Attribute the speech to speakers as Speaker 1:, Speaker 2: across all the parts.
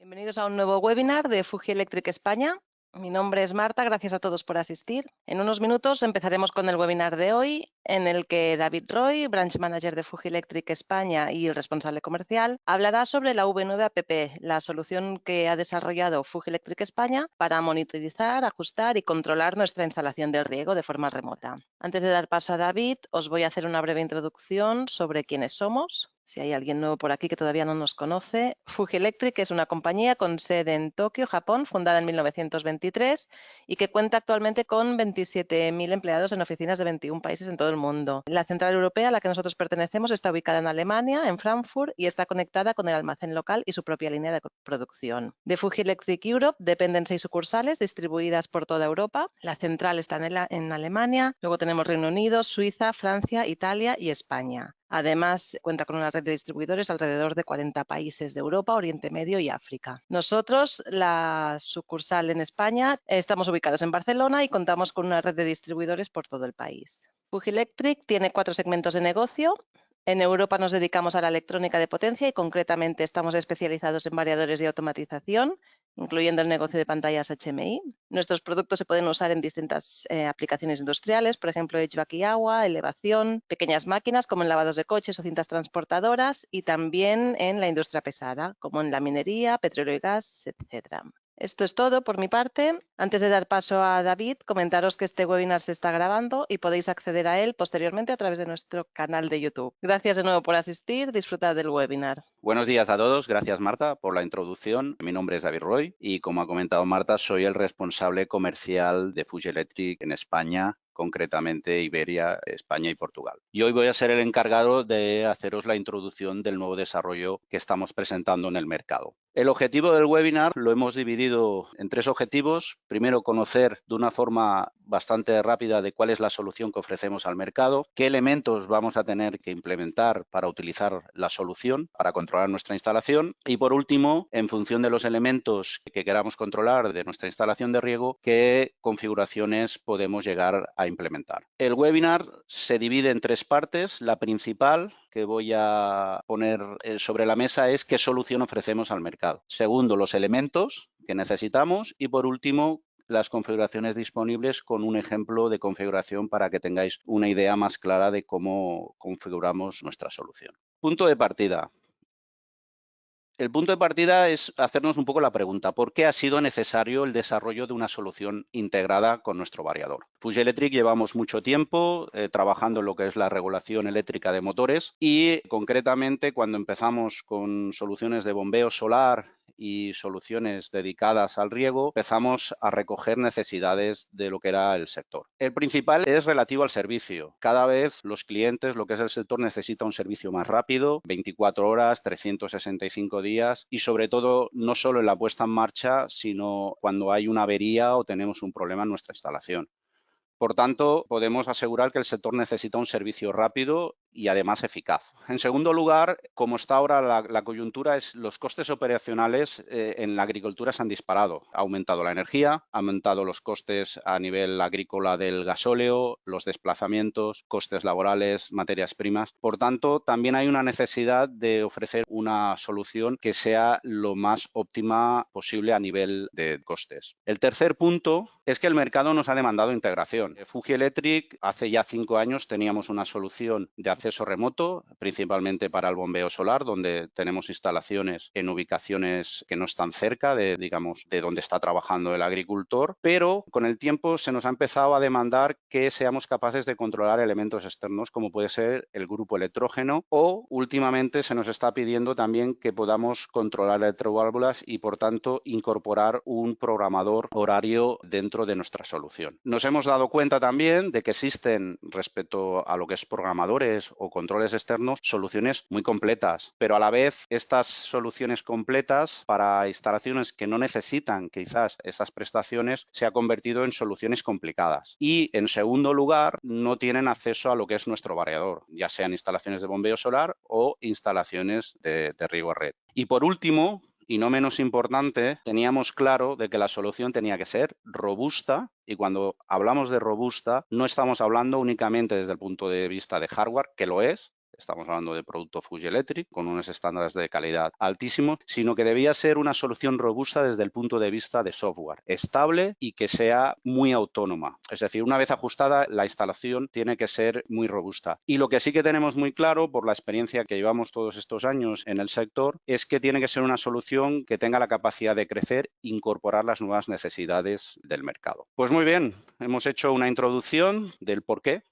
Speaker 1: Bienvenidos a un nuevo webinar de Fuji Electric España. Mi nombre es Marta, gracias a todos por asistir. En unos minutos empezaremos con el webinar de hoy, en el que David Roy, Branch Manager de Fuji Electric España y el responsable comercial, hablará sobre la V9 App, la solución que ha desarrollado Fuji Electric España para monitorizar, ajustar y controlar nuestra instalación de riego de forma remota. Antes de dar paso a David, os voy a hacer una breve introducción sobre quiénes somos. Si hay alguien nuevo por aquí que todavía no nos conoce, Fuji Electric es una compañía con sede en Tokio, Japón, fundada en 1923 y que cuenta actualmente con 27.000 empleados en oficinas de 21 países en todo el mundo. La central europea a la que nosotros pertenecemos está ubicada en Alemania, en Frankfurt, y está conectada con el almacén local y su propia línea de producción. De Fuji Electric Europe dependen 6 sucursales distribuidas por toda Europa. La central está en Alemania, luego tenemos Reino Unido, Suiza, Francia, Italia y España. Además, cuenta con una red de distribuidores alrededor de 40 países de Europa, Oriente Medio y África. Nosotros, la sucursal en España, estamos ubicados en Barcelona y contamos con una red de distribuidores por todo el país. Fuji Electric tiene 4 segmentos de negocio. En Europa nos dedicamos a la electrónica de potencia y concretamente estamos especializados en variadores de automatización, incluyendo el negocio de pantallas HMI. Nuestros productos se pueden usar en distintas aplicaciones industriales, por ejemplo, HVAC y agua, elevación, pequeñas máquinas como en lavados de coches o cintas transportadoras y también en la industria pesada, como en la minería, petróleo y gas, etc. Esto es todo por mi parte. Antes de dar paso a David, comentaros que este webinar se está grabando y podéis acceder a él posteriormente a través de nuestro canal de YouTube. Gracias de nuevo por asistir. Disfrutad del webinar.
Speaker 2: Buenos días a todos. Gracias, Marta, por la introducción. Mi nombre es David Roy y, como ha comentado Marta, soy el responsable comercial de Fuji Electric en España, concretamente Iberia, España y Portugal. Y hoy voy a ser el encargado de haceros la introducción del nuevo desarrollo que estamos presentando en el mercado. El objetivo del webinar lo hemos dividido en 3 objetivos. Primero, conocer de una forma bastante rápida de cuál es la solución que ofrecemos al mercado, qué elementos vamos a tener que implementar para utilizar la solución, para controlar nuestra instalación y, por último, en función de los elementos que queramos controlar de nuestra instalación de riego, qué configuraciones podemos llegar a implementar. El webinar se divide en 3 partes. La principal que voy a poner sobre la mesa es qué solución ofrecemos al mercado. Segundo, los elementos que necesitamos y, por último, las configuraciones disponibles con un ejemplo de configuración para que tengáis una idea más clara de cómo configuramos nuestra solución. Punto de partida. El punto de partida es hacernos un poco la pregunta, ¿por qué ha sido necesario el desarrollo de una solución integrada con nuestro variador? Fuji Electric llevamos mucho tiempo trabajando en lo que es la regulación eléctrica de motores y concretamente cuando empezamos con soluciones de bombeo solar y soluciones dedicadas al riego, empezamos a recoger necesidades de lo que era el sector. El principal es relativo al servicio. Cada vez los clientes, lo que es el sector, necesita un servicio más rápido, 24 horas, 365 días y sobre todo no solo en la puesta en marcha, sino cuando hay una avería o tenemos un problema en nuestra instalación. Por tanto, podemos asegurar que el sector necesita un servicio rápido y además eficaz. En segundo lugar, como está ahora la coyuntura, los costes operacionales en la agricultura se han disparado. Ha aumentado la energía, ha aumentado los costes a nivel agrícola del gasóleo, los desplazamientos, costes laborales, materias primas. Por tanto, también hay una necesidad de ofrecer una solución que sea lo más óptima posible a nivel de costes. El tercer punto es que el mercado nos ha demandado integración. Fuji Electric, hace ya 5 años teníamos una solución de acceso remoto, principalmente para el bombeo solar, donde tenemos instalaciones en ubicaciones que no están cerca de donde está trabajando el agricultor, pero con el tiempo se nos ha empezado a demandar que seamos capaces de controlar elementos externos como puede ser el grupo electrógeno o últimamente se nos está pidiendo también que podamos controlar electroválvulas y por tanto incorporar un programador horario dentro de nuestra solución. Nos hemos dado cuenta también de que existen respecto a lo que es programadores o controles externos soluciones muy completas, pero a la vez estas soluciones completas para instalaciones que no necesitan quizás esas prestaciones se ha convertido en soluciones complicadas y en segundo lugar no tienen acceso a lo que es nuestro variador, ya sean instalaciones de bombeo solar o instalaciones de riego a red. Y por último, y no menos importante, teníamos claro de que la solución tenía que ser robusta y cuando hablamos de robusta no estamos hablando únicamente desde el punto de vista de hardware, que lo es, estamos hablando de producto Fuji Electric, con unos estándares de calidad altísimos, sino que debía ser una solución robusta desde el punto de vista de software, estable y que sea muy autónoma. Es decir, una vez ajustada, la instalación tiene que ser muy robusta. Y lo que sí que tenemos muy claro, por la experiencia que llevamos todos estos años en el sector, es que tiene que ser una solución que tenga la capacidad de crecer, incorporar las nuevas necesidades del mercado. Pues muy bien, hemos hecho una introducción del por qué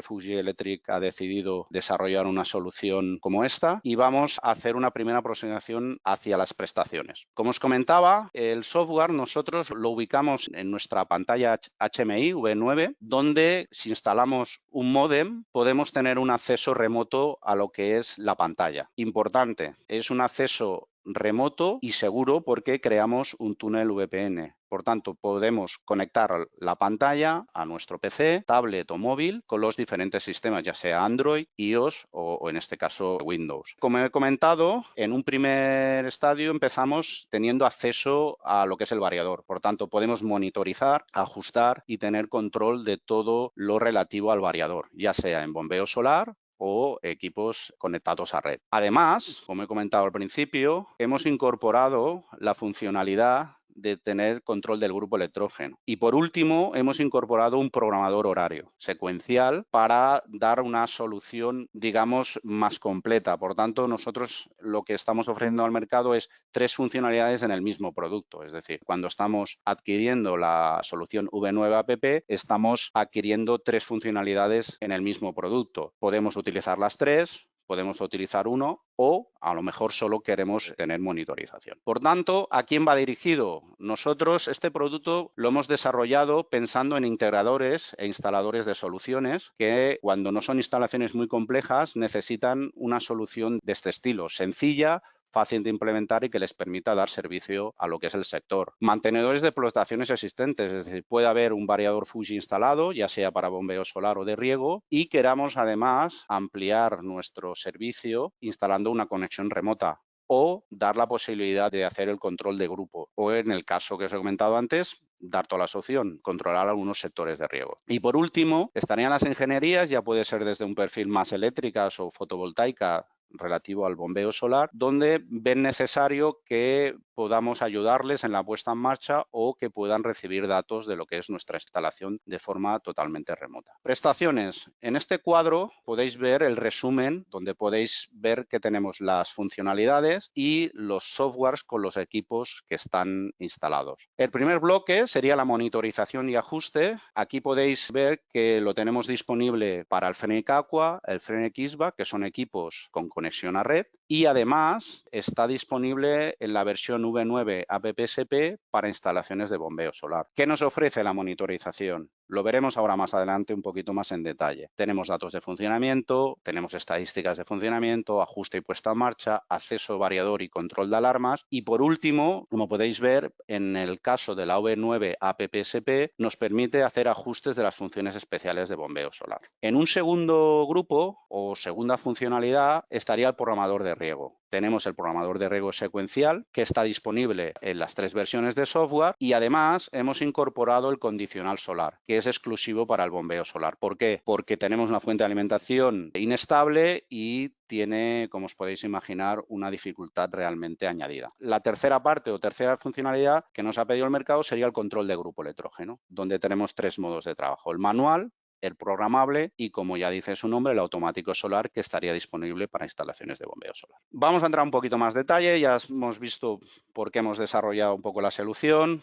Speaker 2: Fuji Electric ha decidido desarrollar una solución como esta y vamos a hacer una primera aproximación hacia las prestaciones. Como os comentaba, el software nosotros lo ubicamos en nuestra pantalla HMI V9, donde si instalamos un módem podemos tener un acceso remoto a lo que es la pantalla. Importante, es un acceso remoto y seguro porque creamos un túnel VPN. Por tanto, podemos conectar la pantalla a nuestro PC, tablet o móvil con los diferentes sistemas, ya sea Android, iOS o en este caso Windows. Como he comentado, en un primer estadio empezamos teniendo acceso a lo que es el variador. Por tanto, podemos monitorizar, ajustar y tener control de todo lo relativo al variador, ya sea en bombeo solar o equipos conectados a red. Además, como he comentado al principio, hemos incorporado la funcionalidad de tener control del grupo electrógeno. Y por último, hemos incorporado un programador horario secuencial para dar una solución, digamos, más completa. Por tanto, nosotros lo que estamos ofreciendo al mercado es 3 funcionalidades en el mismo producto. Es decir, cuando estamos adquiriendo la solución V9 App, estamos adquiriendo 3 funcionalidades en el mismo producto. Podemos utilizar las 3, podemos utilizar uno o a lo mejor solo queremos tener monitorización. Por tanto, ¿a quién va dirigido? Nosotros este producto lo hemos desarrollado pensando en integradores e instaladores de soluciones que cuando no son instalaciones muy complejas necesitan una solución de este estilo, sencilla, fácil de implementar y que les permita dar servicio a lo que es el sector. Mantenedores de explotaciones existentes, es decir, puede haber un variador Fuji instalado, ya sea para bombeo solar o de riego, y queramos además ampliar nuestro servicio instalando una conexión remota o dar la posibilidad de hacer el control de grupo o en el caso que os he comentado antes, dar toda la opción, controlar algunos sectores de riego. Y por último, estarían las ingenierías, ya puede ser desde un perfil más eléctricas o fotovoltaica relativo al bombeo solar, donde ven necesario que podamos ayudarles en la puesta en marcha o que puedan recibir datos de lo que es nuestra instalación de forma totalmente remota. Prestaciones. En este cuadro podéis ver el resumen donde podéis ver que tenemos las funcionalidades y los softwares con los equipos que están instalados. El primer bloque sería la monitorización y ajuste. Aquí podéis ver que lo tenemos disponible para el Fenec Aqua, el Fenec Isba, que son equipos con conexión a red, y además está disponible en la versión V9 AppSP para instalaciones de bombeo solar. ¿Qué nos ofrece la monitorización? Lo veremos ahora más adelante un poquito más en detalle. Tenemos datos de funcionamiento, tenemos estadísticas de funcionamiento, ajuste y puesta en marcha, acceso variador y control de alarmas y por último, como podéis ver, en el caso de la V9 AppSP nos permite hacer ajustes de las funciones especiales de bombeo solar. En un segundo grupo o segunda funcionalidad estaría el programador de riego. Tenemos el programador de riego secuencial que está disponible en las 3 versiones de software y además hemos incorporado el condicional solar, que es exclusivo para el bombeo solar. ¿Por qué? Porque tenemos una fuente de alimentación inestable y tiene, como os podéis imaginar, una dificultad realmente añadida. La tercera parte o tercera funcionalidad que nos ha pedido el mercado sería el control de grupo electrógeno, donde tenemos 3 modos de trabajo. El manual, el programable y, como ya dice su nombre, el automático solar que estaría disponible para instalaciones de bombeo solar. Vamos a entrar un poquito más detalle, ya hemos visto por qué hemos desarrollado un poco la solución,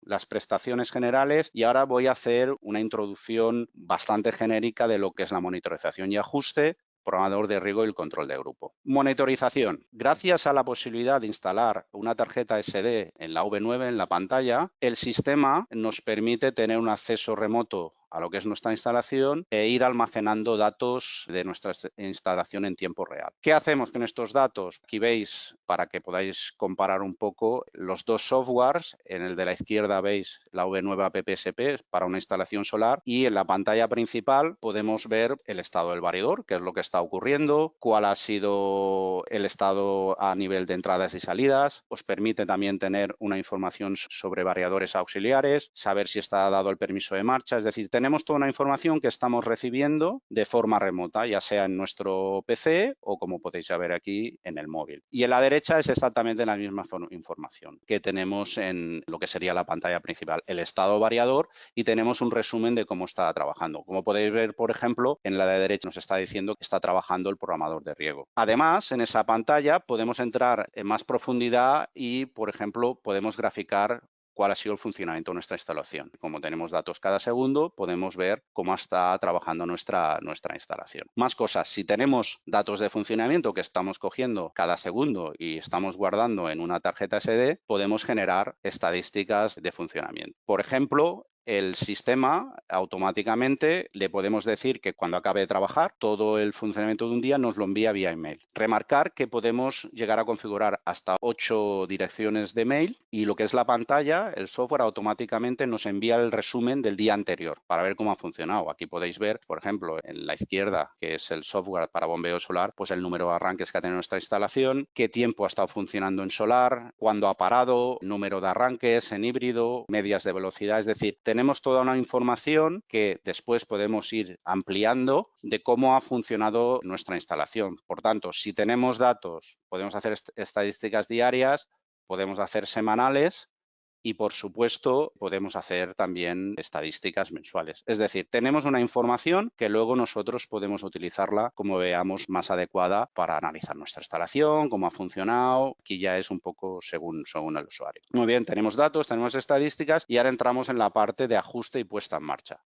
Speaker 2: las prestaciones generales y ahora voy a hacer una introducción bastante genérica de lo que es la monitorización y ajuste, programador de riego y el control de grupo. Monitorización. Gracias a la posibilidad de instalar una tarjeta SD en la V9 en la pantalla, el sistema nos permite tener un acceso remoto a lo que es nuestra instalación e ir almacenando datos de nuestra instalación en tiempo real. ¿Qué hacemos con estos datos? Aquí veis, para que podáis comparar un poco, los 2 softwares. En el de la izquierda veis la V9 AppSP para una instalación solar y en la pantalla principal podemos ver el estado del variador, qué es lo que está ocurriendo, cuál ha sido el estado a nivel de entradas y salidas. Os permite también tener una información sobre variadores auxiliares, saber si está dado el permiso de marcha, es decir, tenemos toda una información que estamos recibiendo de forma remota, ya sea en nuestro PC o como podéis ver aquí en el móvil. Y en la derecha es exactamente la misma información que tenemos en lo que sería la pantalla principal, el estado variador, y tenemos un resumen de cómo está trabajando. Como podéis ver, por ejemplo, en la de derecha nos está diciendo que está trabajando el programador de riego. Además, en esa pantalla podemos entrar en más profundidad y, por ejemplo, podemos graficar cuál ha sido el funcionamiento de nuestra instalación. Como tenemos datos cada segundo, podemos ver cómo está trabajando nuestra instalación. Más cosas, si tenemos datos de funcionamiento que estamos cogiendo cada segundo y estamos guardando en una tarjeta SD, podemos generar estadísticas de funcionamiento. Por ejemplo, el sistema automáticamente le podemos decir que cuando acabe de trabajar, todo el funcionamiento de un día nos lo envía vía email. Remarcar que podemos llegar a configurar hasta 8 direcciones de mail y lo que es la pantalla, el software automáticamente nos envía el resumen del día anterior para ver cómo ha funcionado. Aquí podéis ver, por ejemplo, en la izquierda, que es el software para bombeo solar, pues el número de arranques que ha tenido nuestra instalación, qué tiempo ha estado funcionando en solar, cuándo ha parado, número de arranques en híbrido, medias de velocidad, es decir, tenemos toda una información que después podemos ir ampliando de cómo ha funcionado nuestra instalación. Por tanto, si tenemos datos, podemos hacer estadísticas diarias, podemos hacer semanales y, por supuesto, podemos hacer también estadísticas mensuales. Es decir, tenemos una información que luego nosotros podemos utilizarla como veamos más adecuada para analizar nuestra instalación, cómo ha funcionado. Aquí ya es un poco según el usuario. Muy bien, tenemos datos, tenemos estadísticas y ahora entramos en la parte de ajuste y puesta en marcha.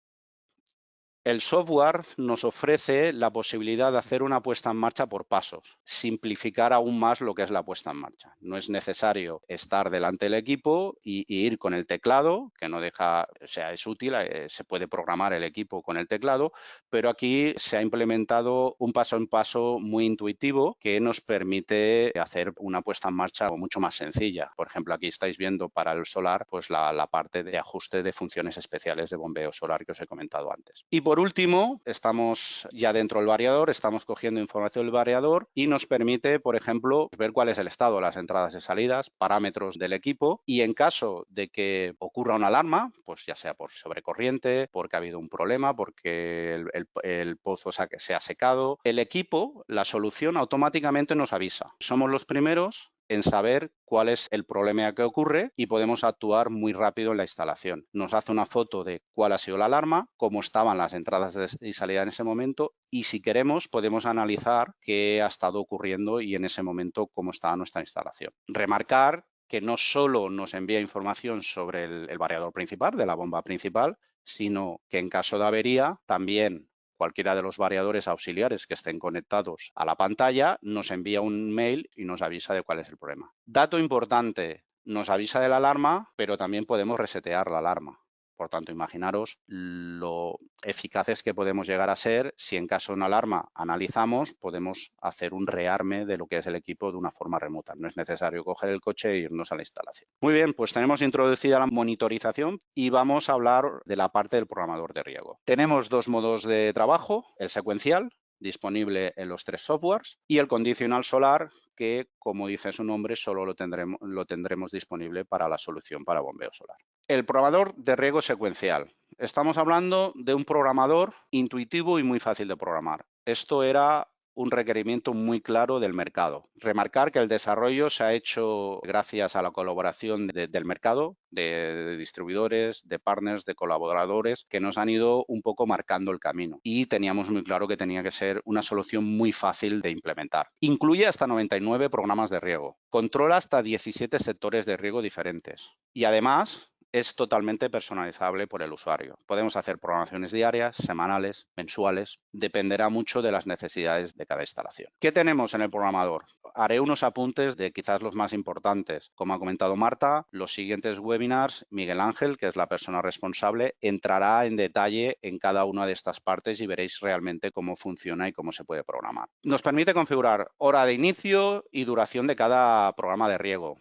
Speaker 2: El software nos ofrece la posibilidad de hacer una puesta en marcha por pasos, simplificar aún más lo que es la puesta en marcha. No es necesario estar delante del equipo y ir con el teclado, que no deja, o sea, es útil, se puede programar el equipo con el teclado, pero aquí se ha implementado un paso en paso muy intuitivo que nos permite hacer una puesta en marcha mucho más sencilla. Por ejemplo, aquí estáis viendo para el solar, pues la parte de ajuste de funciones especiales de bombeo solar que os he comentado antes. Y por último, estamos ya dentro del variador, estamos cogiendo información del variador y nos permite, por ejemplo, ver cuál es el estado de las entradas y salidas, parámetros del equipo y en caso de que ocurra una alarma, pues ya sea por sobrecorriente, porque ha habido un problema, porque el pozo se ha secado, el equipo, la solución automáticamente nos avisa. Somos los primeros en saber cuál es el problema que ocurre y podemos actuar muy rápido en la instalación. Nos hace una foto de cuál ha sido la alarma, cómo estaban las entradas y salidas en ese momento y si queremos podemos analizar qué ha estado ocurriendo y en ese momento cómo estaba nuestra instalación. Remarcar que no solo nos envía información sobre el variador principal, de la bomba principal, sino que en caso de avería también cualquiera de los variadores auxiliares que estén conectados a la pantalla nos envía un mail y nos avisa de cuál es el problema. Dato importante, nos avisa de la alarma, pero también podemos resetear la alarma. Por tanto, imaginaros lo eficaces que podemos llegar a ser si en caso de una alarma analizamos, podemos hacer un rearme de lo que es el equipo de una forma remota. No es necesario coger el coche e irnos a la instalación. Muy bien, pues tenemos introducida la monitorización y vamos a hablar de la parte del programador de riego. Tenemos dos modos de trabajo, el secuencial, disponible en los 3 softwares, y el condicional solar, que, como dice su nombre, solo lo tendremos disponible para la solución para bombeo solar. El programador de riego secuencial. Estamos hablando de un programador intuitivo y muy fácil de programar. Esto era un requerimiento muy claro del mercado. Remarcar que el desarrollo se ha hecho gracias a la colaboración del mercado, de distribuidores, de partners, de colaboradores que nos han ido un poco marcando el camino y teníamos muy claro que tenía que ser una solución muy fácil de implementar. Incluye hasta 99 programas de riego, controla hasta 17 sectores de riego diferentes y además es totalmente personalizable por el usuario. Podemos hacer programaciones diarias, semanales, mensuales, dependerá mucho de las necesidades de cada instalación. ¿Qué tenemos en el programador? Haré unos apuntes de quizás los más importantes. Como ha comentado Marta, los siguientes webinars, Miguel Ángel, que es la persona responsable, entrará en detalle en cada una de estas partes y veréis realmente cómo funciona y cómo se puede programar. Nos permite configurar hora de inicio y duración de cada programa de riego.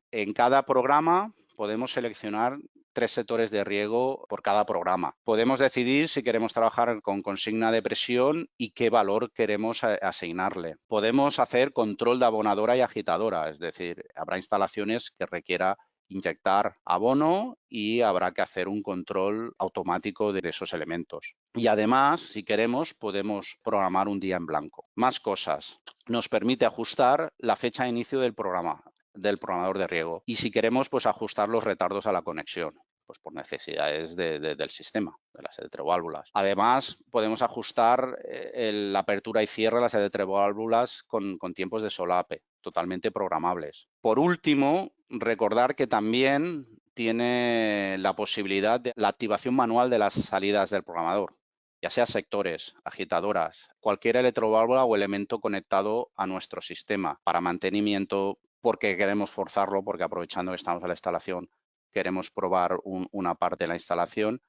Speaker 2: En cada programa podemos seleccionar 3 sectores de riego por cada programa. Podemos decidir si queremos trabajar con consigna de presión y qué valor queremos asignarle. Podemos hacer control de abonadora y agitadora, es decir, habrá instalaciones que requiera inyectar abono y habrá que hacer un control automático de esos elementos. Y además, si queremos, podemos programar un día en blanco. Más cosas. Nos permite ajustar la fecha de inicio del programador de riego. Y si queremos, pues ajustar los retardos a la conexión, pues por necesidades del sistema, de las elektroválvulas. Además, podemos ajustar la apertura y cierre de las elektroválvulas con tiempos de solape, totalmente programables. Por último, recordar que también tiene la posibilidad de la activación manual de las salidas del programador, ya sea sectores, agitadoras, cualquier electroválvula o elemento conectado a nuestro sistema para mantenimiento, porque queremos forzarlo, porque aprovechando que estamos en la instalación, queremos probar una parte de la instalación.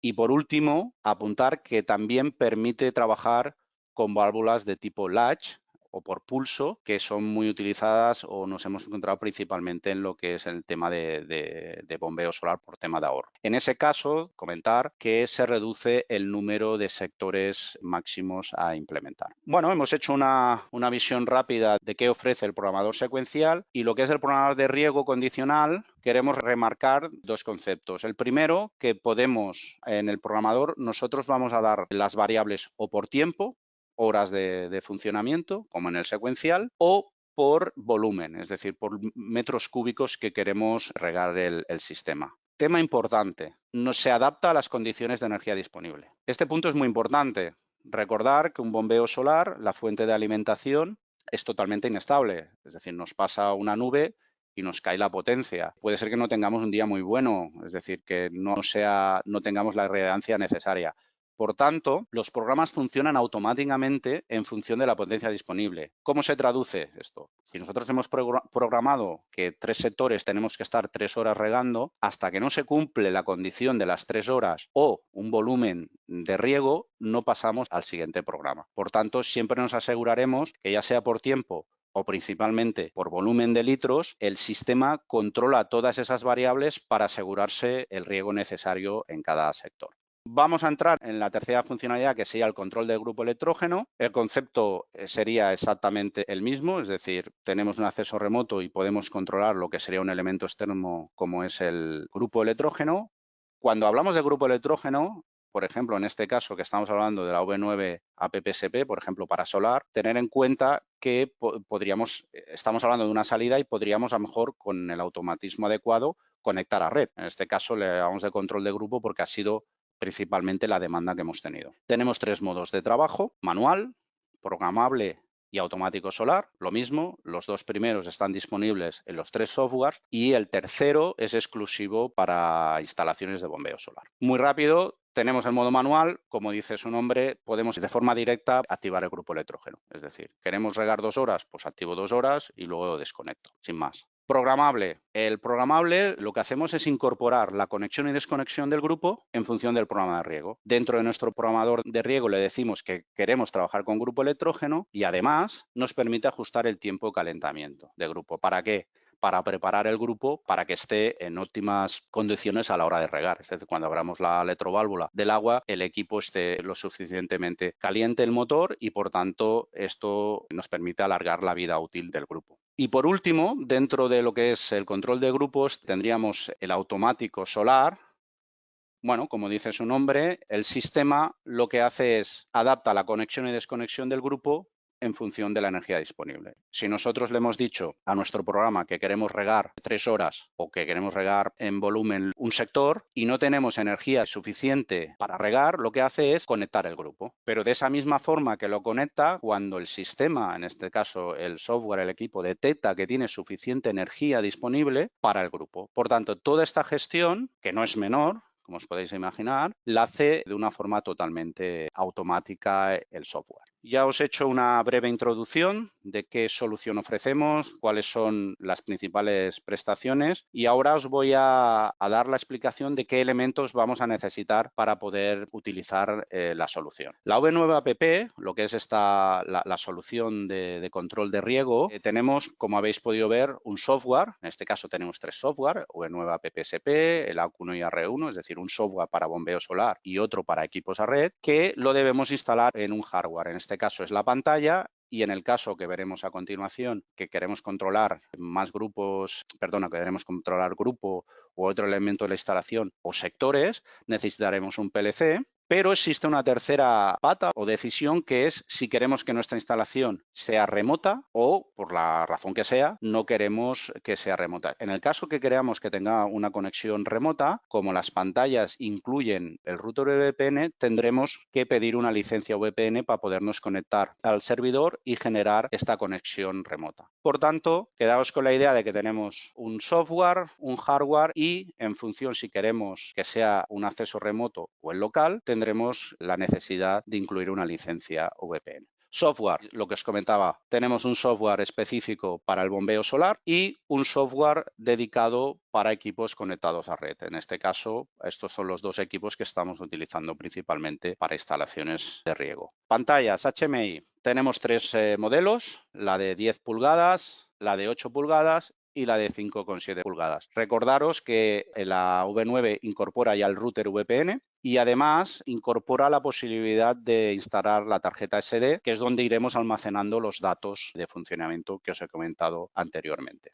Speaker 2: Y por último, apuntar que también permite trabajar con válvulas de tipo latch o por pulso, que son muy utilizadas o nos hemos encontrado principalmente en lo que es el tema de bombeo solar por tema de ahorro. En ese caso, comentar que se reduce el número de sectores máximos a implementar. Bueno, hemos hecho una visión rápida de qué ofrece el programador secuencial y lo que es el programador de riego condicional. Queremos remarcar dos conceptos. El primero, que podemos, en el programador, nosotros vamos a dar las variables o por tiempo, horas de funcionamiento, como en el secuencial, o por volumen, es decir, por metros cúbicos que queremos regar el sistema. Tema importante, no se adapta a las condiciones de energía disponible. Este punto es muy importante. Recordar que un bombeo solar, la fuente de alimentación, es totalmente inestable, es decir, nos pasa una nube y nos cae la potencia. Puede ser que no tengamos un día muy bueno, es decir, que no tengamos la irradiancia necesaria. Por tanto, los programas funcionan automáticamente en función de la potencia disponible. ¿Cómo se traduce esto? Si nosotros hemos programado que 3 sectores tenemos que estar 3 horas regando, hasta que no se cumple la condición de las 3 horas o un volumen de riego, no pasamos al siguiente programa. Por tanto, siempre nos aseguraremos que ya sea por tiempo o principalmente por volumen de litros, el sistema controla todas esas variables para asegurarse el riego necesario en cada sector. Vamos a entrar en la tercera funcionalidad, que sería el control del grupo electrógeno. El concepto sería exactamente el mismo, es decir, tenemos un acceso remoto y podemos controlar lo que sería un elemento externo como es el grupo electrógeno. Cuando hablamos de grupo electrógeno, por ejemplo, en este caso que estamos hablando de la V9 APPSP, por ejemplo, para solar, tener en cuenta que estamos hablando de una salida y podríamos a lo mejor con el automatismo adecuado conectar a red. En este caso le damos de control de grupo porque ha sido principalmente la demanda que hemos tenido. Tenemos 3 modos de trabajo: manual, programable y automático solar. Lo mismo, los 2 primeros están disponibles en los 3 softwares y el tercero es exclusivo para instalaciones de bombeo solar. Muy rápido, tenemos el modo manual. Como dice su nombre, podemos de forma directa activar el grupo electrógeno. Es decir, queremos regar 2 horas, pues activo 2 horas y luego desconecto, sin más. Programable. El programable lo que hacemos es incorporar la conexión y desconexión del grupo en función del programa de riego. Dentro de nuestro programador de riego le decimos que queremos trabajar con grupo electrógeno y además nos permite ajustar el tiempo de calentamiento de grupo. ¿Para qué? Para preparar el grupo para que esté en óptimas condiciones a la hora de regar. Es decir, cuando abramos la electroválvula del agua, el equipo esté lo suficientemente caliente el motor y, por tanto, esto nos permite alargar la vida útil del grupo. Y por último, dentro de lo que es el control de grupos, tendríamos el automático solar. Bueno, como dice su nombre, el sistema lo que hace es adapta la conexión y desconexión del grupo en función de la energía disponible. Si nosotros le hemos dicho a nuestro programa que queremos regar 3 horas o que queremos regar en volumen un sector y no tenemos energía suficiente para regar, lo que hace es conectar el grupo. Pero de esa misma forma que lo conecta, cuando el sistema, en este caso el software, el equipo, detecta que tiene suficiente energía disponible para el grupo. Por tanto, toda esta gestión, que no es menor, como os podéis imaginar, la hace de una forma totalmente automática el software. Ya os he hecho una breve introducción de qué solución ofrecemos, cuáles son las principales prestaciones y ahora os voy a dar la explicación de qué elementos vamos a necesitar para poder utilizar la solución. La V9APP, lo que es la solución de control de riego, tenemos, como habéis podido ver, un software. En este caso tenemos 3 software: V9APPSP, el AQ1 y AR1, es decir, un software para bombeo solar y otro para equipos a red, que lo debemos instalar en un hardware. En este caso es la pantalla y en el caso que veremos a continuación, que queremos controlar más grupos, perdona, que queremos controlar grupo u otro elemento de la instalación o sectores, necesitaremos un PLC. Pero existe una tercera pata o decisión que es si queremos que nuestra instalación sea remota o, por la razón que sea, no queremos que sea remota. En el caso que queramos que tenga una conexión remota, como las pantallas incluyen el router VPN, tendremos que pedir una licencia VPN para podernos conectar al servidor y generar esta conexión remota. Por tanto, quedaos con la idea de que tenemos un software, un hardware y, en función si queremos que sea un acceso remoto o el local, tendremos la necesidad de incluir una licencia VPN. Software, lo que os comentaba, tenemos un software específico para el bombeo solar y un software dedicado para equipos conectados a red. En este caso, estos son los dos equipos que estamos utilizando principalmente para instalaciones de riego. Pantallas HMI. Tenemos tres modelos, la de 10 pulgadas, la de 8 pulgadas y la de 5,7 pulgadas. Recordaros que la V9 incorpora ya el router VPN y además incorpora la posibilidad de instalar la tarjeta SD, que es donde iremos almacenando los datos de funcionamiento que os he comentado anteriormente.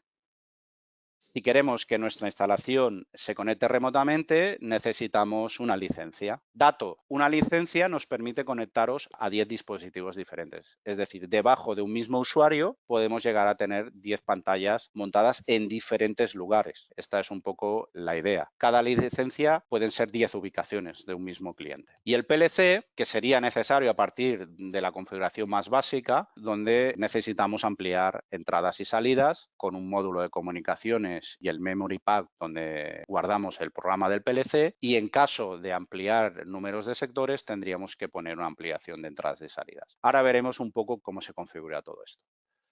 Speaker 2: Si queremos que nuestra instalación se conecte remotamente, necesitamos una licencia. Dato, una licencia nos permite conectaros a 10 dispositivos diferentes. Es decir, debajo de un mismo usuario podemos llegar a tener 10 pantallas montadas en diferentes lugares. Esta es un poco la idea. Cada licencia pueden ser 10 ubicaciones de un mismo cliente. Y el PLC, que sería necesario a partir de la configuración más básica, donde necesitamos ampliar entradas y salidas con un módulo de comunicaciones y el memory pack donde guardamos el programa del PLC, y en caso de ampliar números de sectores tendríamos que poner una ampliación de entradas y salidas. Ahora veremos un poco cómo se configura todo esto.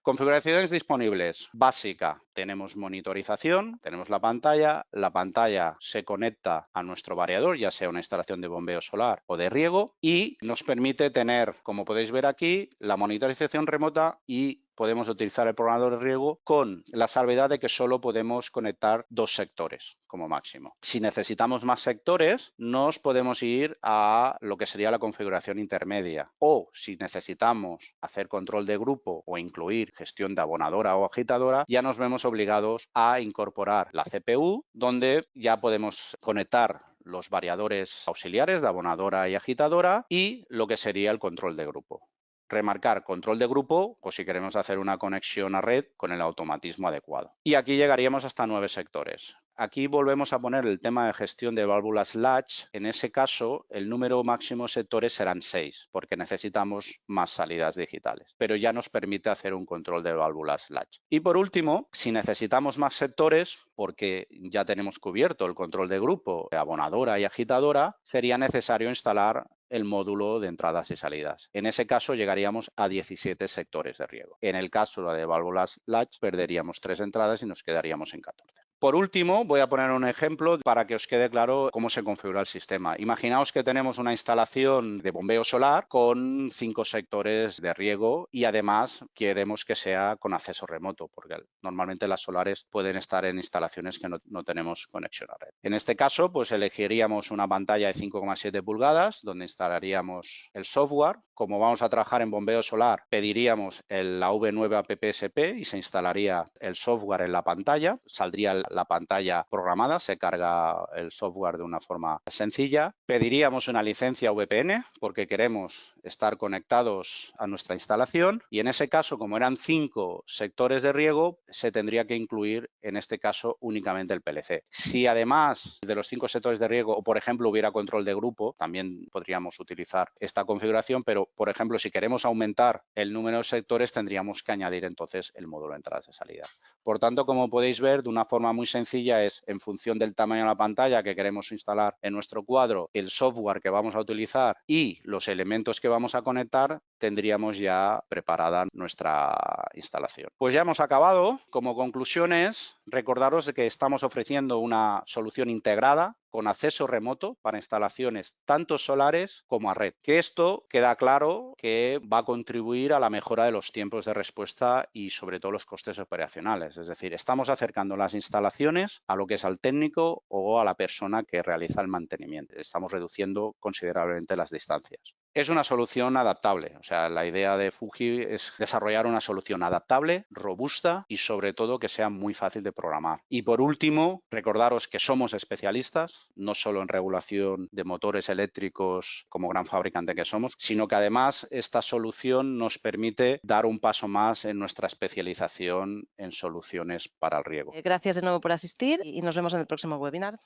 Speaker 2: Configuraciones disponibles. Básica. Tenemos monitorización, tenemos la pantalla se conecta a nuestro variador, ya sea una instalación de bombeo solar o de riego, y nos permite tener, como podéis ver aquí, la monitorización remota y podemos utilizar el programador de riego con la salvedad de que solo podemos conectar 2 sectores como máximo. Si necesitamos más sectores, nos podemos ir a lo que sería la configuración intermedia, o si necesitamos hacer control de grupo o incluir gestión de abonadora o agitadora, ya nos vemos obligados a incorporar la CPU, donde ya podemos conectar los variadores auxiliares de abonadora y agitadora y lo que sería el control de grupo. Remarcar control de grupo, o si queremos hacer una conexión a red con el automatismo adecuado. Y aquí llegaríamos hasta 9 sectores. Aquí volvemos a poner el tema de gestión de válvulas latch. En ese caso, el número máximo de sectores serán 6, porque necesitamos más salidas digitales. Pero ya nos permite hacer un control de válvulas latch. Y por último, si necesitamos más sectores, porque ya tenemos cubierto el control de grupo, abonadora y agitadora, sería necesario instalar el módulo de entradas y salidas. En ese caso llegaríamos a 17 sectores de riego. En el caso de válvulas latch perderíamos 3 entradas y nos quedaríamos en 14. Por último, voy a poner un ejemplo para que os quede claro cómo se configura el sistema. Imaginaos que tenemos una instalación de bombeo solar con 5 sectores de riego y además queremos que sea con acceso remoto, porque normalmente las solares pueden estar en instalaciones que no tenemos conexión a red. En este caso, pues elegiríamos una pantalla de 5,7 pulgadas donde instalaríamos el software. Como vamos a trabajar en bombeo solar, pediríamos la V9 AppSP y se instalaría el software en la pantalla. Saldría la pantalla programada, se carga el software de una forma sencilla. Pediríamos una licencia VPN porque queremos estar conectados a nuestra instalación y en ese caso, como eran 5 sectores de riego, se tendría que incluir en este caso únicamente el PLC. Si además de los 5 sectores de riego o por ejemplo hubiera control de grupo, también podríamos utilizar esta configuración, pero por ejemplo si queremos aumentar el número de sectores tendríamos que añadir entonces el módulo de entradas y salidas. Por tanto, como podéis ver, de una forma muy sencilla es en función del tamaño de la pantalla que queremos instalar en nuestro cuadro, el software que vamos a utilizar y los elementos que vamos a conectar, tendríamos ya preparada nuestra instalación. Pues ya hemos acabado. Como conclusiones, recordaros de que estamos ofreciendo una solución integrada con acceso remoto para instalaciones tanto solares como a red. Que esto queda claro que va a contribuir a la mejora de los tiempos de respuesta y sobre todo los costes operacionales. Es decir, estamos acercando las instalaciones a lo que es al técnico o a la persona que realiza el mantenimiento. Estamos reduciendo considerablemente las distancias. Es una solución adaptable, o sea, la idea de Fuji es desarrollar una solución adaptable, robusta y sobre todo que sea muy fácil de programar. Y por último, recordaros que somos especialistas, no solo en regulación de motores eléctricos como gran fabricante que somos, sino que además esta solución nos permite dar un paso más en nuestra especialización en soluciones para el riego.
Speaker 1: Gracias de nuevo por asistir y nos vemos en el próximo webinar.